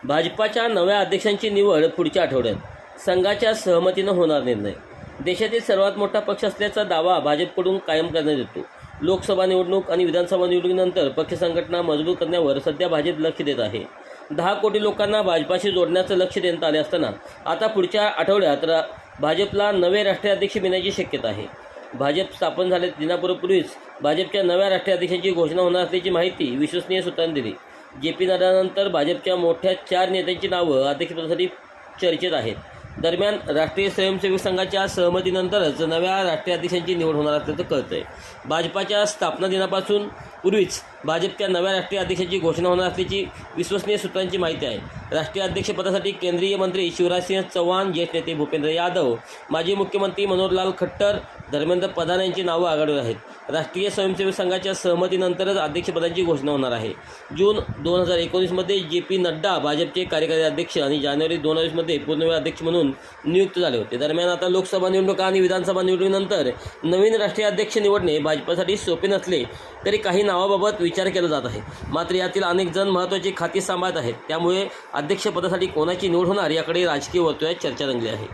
भाजपाच्या नव्या अध्यक्षांची निवड पुढच्या आठवड्यात. संघाच्या सहमतीनं होणार निर्णय. देशातील सर्वात मोठा पक्ष असल्याचा दावा भाजपकडून कायम करण्यात येतो. लोकसभा निवडणूक आणि विधानसभा निवडणुकीनंतर पक्ष संघटना मजबूत करण्यावर सध्या भाजप लक्ष देत आहे. 10 कोटी लोकांना भाजपाशी जोडण्याचं लक्ष देण्यात आले असताना आता पुढच्या आठवड्यात भाजपला नवे राष्ट्रीय अध्यक्ष मिळण्याची शक्यता आहे. भाजप स्थापन झाले दिनापूर्वीच भाजपच्या नव्या राष्ट्रीय अध्यक्षांची घोषणा होणार असल्याची माहिती विश्वसनीय सूत्रांनी दिली. जे.पी. नड्डानंतर भाजपच्या मोठ्या 4 नेत्यांची नावं अध्यक्षपदासाठी चर्चेत आहेत. दरम्यान राष्ट्रीय स्वयंसेवक संघाच्या सहमतीनंतरच नव्या राष्ट्रीय अध्यक्षांची निवड होणार असल्याचं कळतंय. भाजपाच्या स्थापना दिनापासून पूर्वीच भाजपच्या नव्या राष्ट्रीय अध्यक्षांची घोषणा होणार असल्याची विश्वसनीय सूत्रांची माहिती आहे. राष्ट्रीय अध्यक्षपदासाठी केंद्रीय मंत्री शिवराजसिंह चौहान, ज्येष्ठ नेते भूपेंद्र यादव, माजी मुख्यमंत्री मनोहरलाल खट्टर, धर्मेंद्र प्रधान यांची नावं आघाडीवर आहेत. राष्ट्रीय स्वयंसेवक संघाच्या सहमतीनंतरच अध्यक्षपदाची घोषणा होणार आहे. जून 2019मध्ये जे.पी. नड्डा भाजपचे कार्यकारी अध्यक्ष आणि जानेवारी 2020मध्ये पूर्णवेळ अध्यक्ष म्हणून नियुक्त झाले होते. दरम्यान आता लोकसभा निवडणुका आणि विधानसभा निवडणुकीनंतर नवीन राष्ट्रीय अध्यक्ष निवडणे भाजपसाठी सोपे नसले तरी काही नावाबाबत विचार केला जात आहे. मात्र यातील अनेक जण महत्त्वाची खाती सांभाळत आहेत. त्यामुळे अध्यक्षपदासाठी कोणाची निवड होणार याकडे राजकीय वर्तुळात चर्चा रंगली आहे.